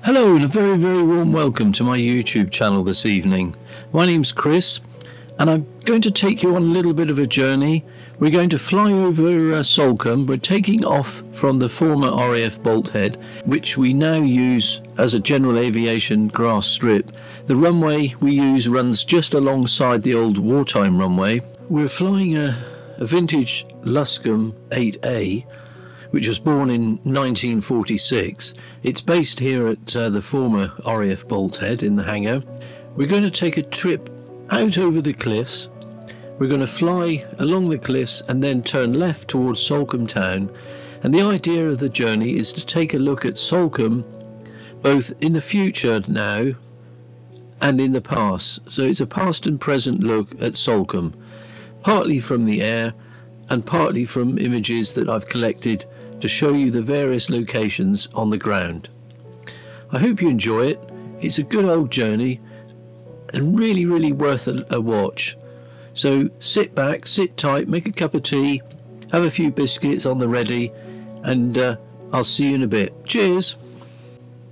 Hello and a very warm welcome to my YouTube channel this evening. My name's Chris and I'm going to take you on a little bit of a journey. We're going to fly over Salcombe. We're taking off from the former RAF Bolthead, which we now use as a general aviation grass strip. The runway we use runs just alongside the old wartime runway. We're flying a vintage Luscombe 8A, which was born in 1946. It's based here at the former RAF Bolthead in the hangar. We're going to take a trip out over the cliffs. We're going to fly along the cliffs and then turn left towards Salcombe town. And the idea of the journey is to take a look at Salcombe both in the future now and in the past. So it's a past and present look at Salcombe, partly from the air and partly from images that I've collected to show you the various locations on the ground. I hope you enjoy it. It's a good old journey and really worth a watch. So sit back, sit tight, make a cup of tea, have a few biscuits on the ready, and I'll see you in a bit. Cheers!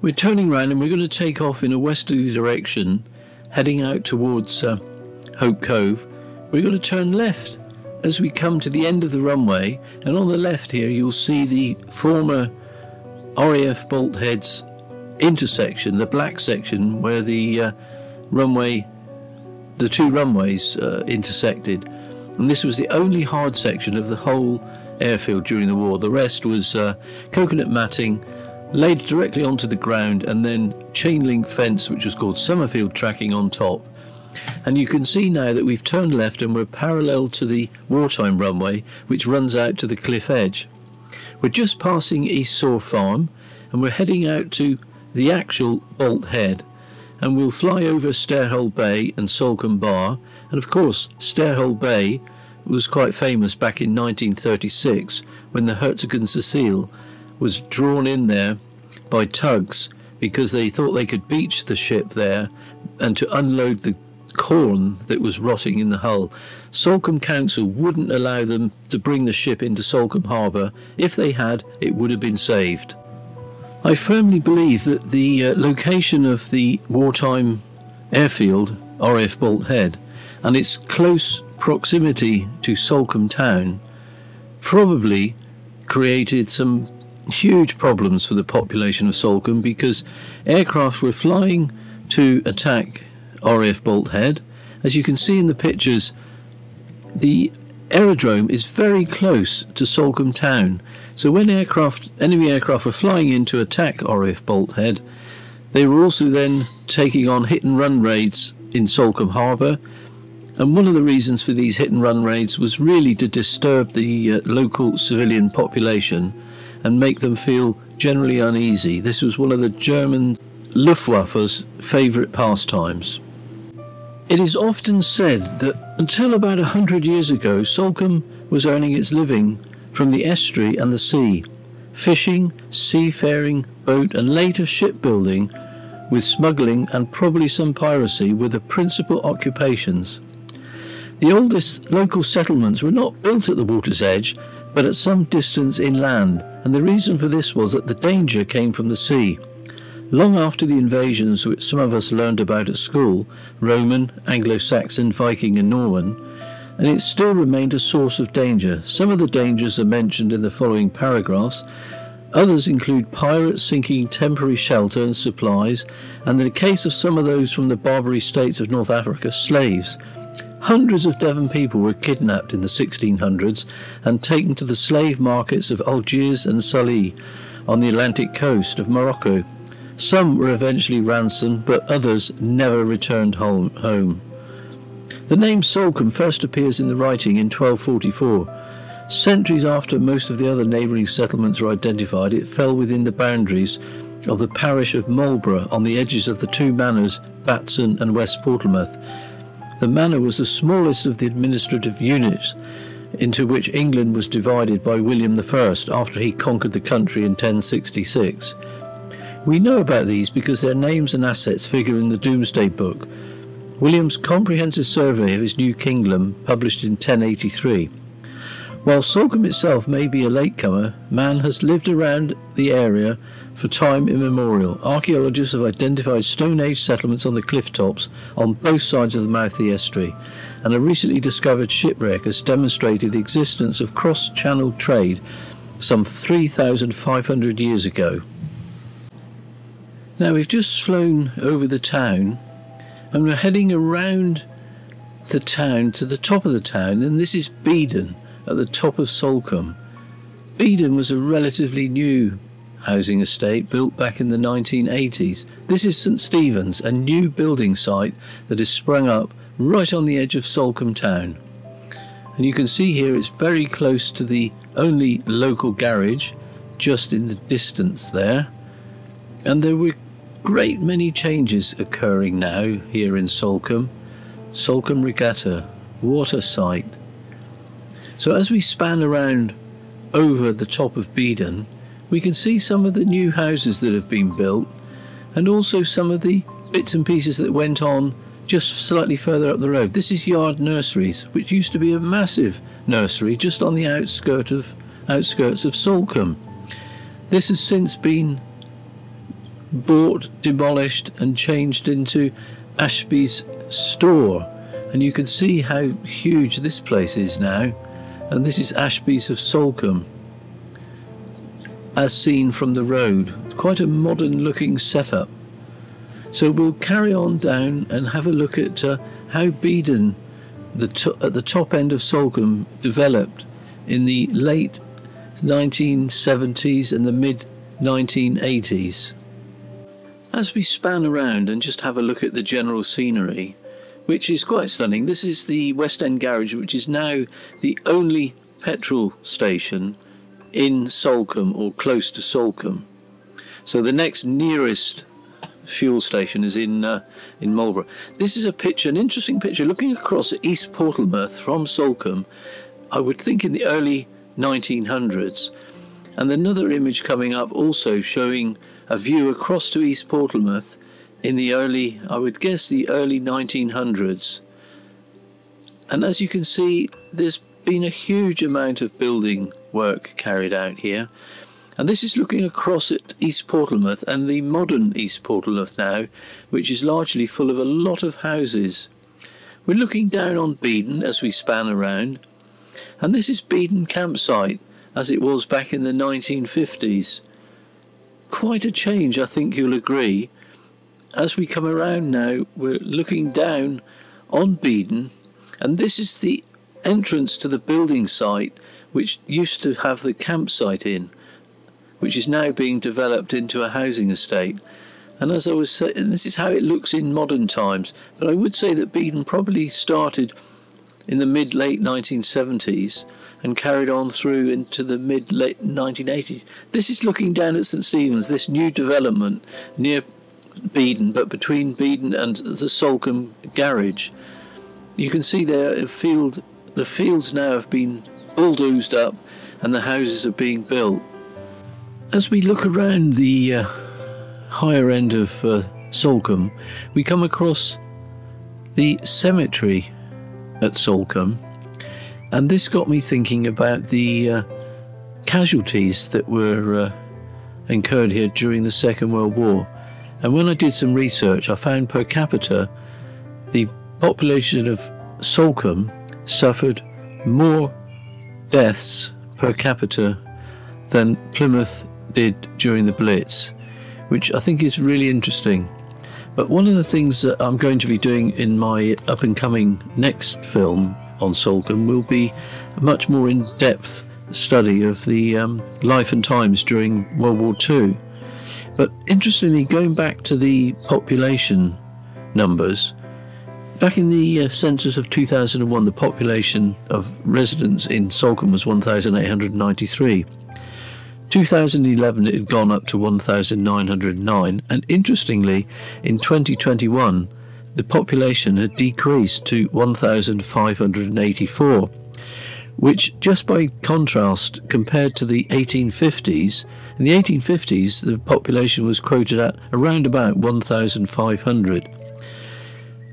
We're turning around and we're going to take off in a westerly direction, heading out towards Hope Cove. We're going to turn left as we come to the end of the runway, and on the left here you'll see the former RAF Bolthead's intersection, the black section where the two runways intersected. And this was the only hard section of the whole airfield during the war. The rest was coconut matting laid directly onto the ground, and then chain link fence, which was called Summerfield tracking, on top. And you can see now that we've turned left and we're parallel to the wartime runway, which runs out to the cliff edge. We're just passing East Saw Farm and we're heading out to the actual Bolthead, and we'll fly over Stairhole Bay and Salcombe Bar. And of course Stairhole Bay was quite famous back in 1936 when the Herzegovina Cecile was drawn in there by tugs because they thought they could beach the ship there and to unload the corn that was rotting in the hull. Salcombe Council wouldn't allow them to bring the ship into Salcombe Harbour. If they had, it would have been saved. I firmly believe that the location of the wartime airfield, RAF Bolthead, and its close proximity to Salcombe town probably created some huge problems for the population of Salcombe, because aircraft were flying to attack RAF Bolthead. As you can see in the pictures, the aerodrome is very close to Salcombe town, so when enemy aircraft were flying in to attack RAF Bolthead, they were also then taking on hit and run raids in Salcombe Harbour. And one of the reasons for these hit and run raids was really to disturb the local civilian population and make them feel generally uneasy. This was one of the German Luftwaffe's favourite pastimes. It is often said that until about 100 years ago, Salcombe was earning its living from the estuary and the sea. Fishing, seafaring, boat and later shipbuilding, with smuggling and probably some piracy, were the principal occupations. The oldest local settlements were not built at the water's edge, but at some distance inland, and the reason for this was that the danger came from the sea. Long after the invasions which some of us learned about at school, Roman, Anglo-Saxon, Viking and Norman, and it still remained a source of danger. Some of the dangers are mentioned in the following paragraphs. Others include pirates sinking temporary shelter and supplies, and in the case of some of those from the Barbary states of North Africa, slaves. Hundreds of Devon people were kidnapped in the 1600s and taken to the slave markets of Algiers and Salé on the Atlantic coast of Morocco. Some were eventually ransomed, but others never returned home. The name Salcombe first appears in the writing in 1244. Centuries after most of the other neighbouring settlements were identified, it fell within the boundaries of the parish of Marlborough on the edges of the two manors, Batson and West Portsmouth. The manor was the smallest of the administrative units into which England was divided by William I after he conquered the country in 1066. We know about these because their names and assets figure in the Domesday Book, William's comprehensive survey of his new kingdom, published in 1083. While Salcombe itself may be a latecomer, man has lived around the area for time immemorial. Archaeologists have identified Stone Age settlements on the cliff tops on both sides of the mouth of the estuary, and a recently discovered shipwreck has demonstrated the existence of cross-channel trade some 3,500 years ago. Now we've just flown over the town and we're heading around the town to the top of the town, and this is Beedon at the top of Salcombe. Beedon was a relatively new housing estate built back in the 1980s. This is St Stephen's, a new building site that has sprung up right on the edge of Salcombe town. And you can see here it's very close to the only local garage, just in the distance there. And there were great many changes occurring now here in Salcombe. Salcombe Regatta, what a sight. So as we span around over the top of Beedon, we can see some of the new houses that have been built, and also some of the bits and pieces that went on just slightly further up the road. This is Yard Nurseries, which used to be a massive nursery just on the outskirts of Salcombe. This has since been bought, demolished and changed into Ashby's store, and you can see how huge this place is now. And this is Ashby's of Salcombe as seen from the road. Quite a modern looking setup. So we'll carry on down and have a look at how Beedon at the top end of Salcombe developed in the late 1970s and the mid 1980s. As we span around and just have a look at the general scenery, which is quite stunning. This is the West End Garage, which is now the only petrol station in Salcombe or close to Salcombe. So the next nearest fuel station is in Marlborough. This is a picture, an interesting picture, looking across at East Portlemouth from Salcombe, I would think in the early 1900s. And another image coming up also showing a view across to East Portlemouth in the early, I would guess the early 1900s. And as you can see, there's been a huge amount of building work carried out here. And this is looking across at East Portlemouth and the modern East Portlemouth now, which is largely full of a lot of houses. We're looking down on Beedon as we span around, and this is Beedon campsite as it was back in the 1950s. Quite a change, I think you'll agree. As we come around now, we're looking down on Beedon, and this is the entrance to the building site which used to have the campsite in, which is now being developed into a housing estate. And as I was saying, this is how it looks in modern times, but I would say that Beedon probably started in the mid-late 1970s and carried on through into the mid-late 1980s. This is looking down at St Stephen's, this new development near Beedon, but between Beedon and the Salcombe garage. You can see there the fields now have been bulldozed up and the houses are being built. As we look around the higher end of Salcombe, we come across the cemetery at Salcombe, and this got me thinking about the casualties that were incurred here during the Second World War. And when I did some research, I found per capita the population of Salcombe suffered more deaths per capita than Plymouth did during the Blitz, which I think is really interesting. But one of the things that I'm going to be doing in my up and coming next film on Salcombe will be a much more in-depth study of the life and times during World War II. But interestingly, going back to the population numbers, back in the census of 2001, the population of residents in Salcombe was 1,893. 2011 it had gone up to 1,909, and interestingly in 2021 the population had decreased to 1,584, which just by contrast compared to the 1850s, in the 1850s the population was quoted at around about 1,500.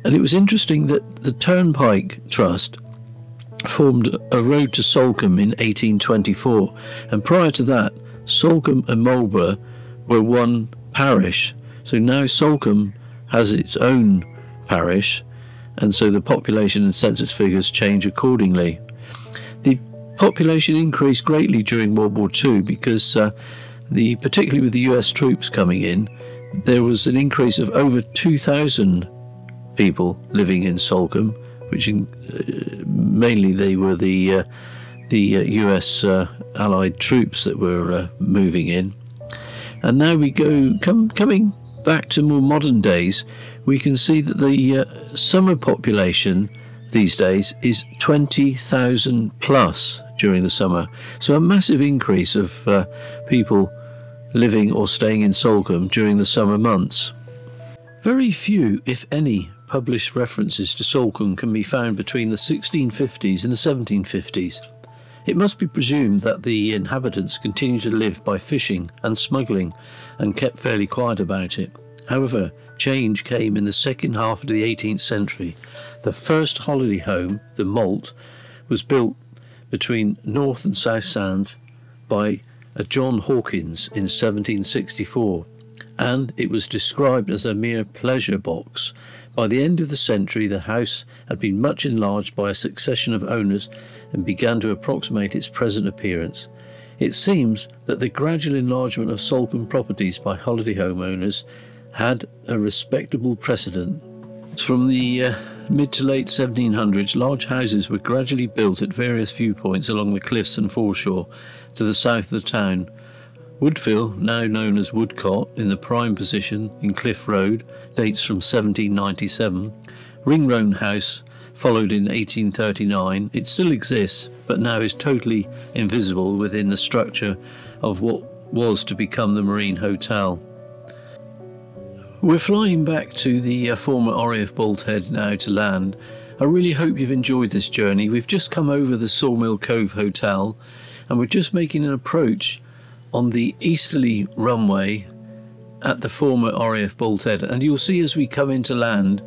And it was interesting that the Turnpike Trust formed a road to Salcombe in 1824, and prior to that, Salcombe and Marlborough were one parish. So now Salcombe has its own parish, and so the population and census figures change accordingly. The population increased greatly during World War II because particularly with the US troops coming in, there was an increase of over 2,000 people living in Salcombe, which mainly they were the US Allied troops that were moving in. And now we go coming back to more modern days, we can see that the summer population these days is 20,000 plus during the summer. So a massive increase of people living or staying in Salcombe during the summer months. Very few, if any, published references to Salcombe can be found between the 1650s and the 1750s. It must be presumed that the inhabitants continued to live by fishing and smuggling and kept fairly quiet about it. However, change came in the second half of the 18th century. The first holiday home, the Malt, was built between North and South Sands by a John Hawkins in 1764, and it was described as a mere pleasure box. By the end of the century, the house had been much enlarged by a succession of owners and began to approximate its present appearance. It seems that the gradual enlargement of Salcombe properties by holiday home owners had a respectable precedent. From the mid to late 1700s, large houses were gradually built at various viewpoints along the cliffs and foreshore to the south of the town. Woodville, now known as Woodcott, in the prime position in Cliff Road, dates from 1797. Ringroan House followed in 1839. It still exists, but now is totally invisible within the structure of what was to become the Marine Hotel. We're flying back to the former RAF Bolthead now to land. I really hope you've enjoyed this journey. We've just come over the Sawmill Cove Hotel, and we're just making an approach on the easterly runway at the former RAF Bolthead, and you'll see as we come into land,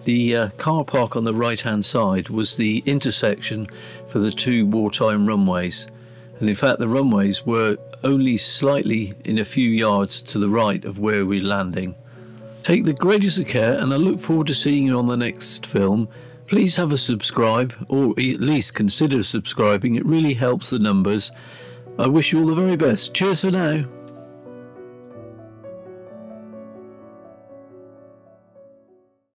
the car park on the right hand side was the intersection for the two wartime runways, and in fact the runways were only slightly in a few yards to the right of where we're landing. Take the greatest of care, and I look forward to seeing you on the next film. Please have a subscribe, or at least consider subscribing. It really helps the numbers. I wish you all the very best. Cheers for now.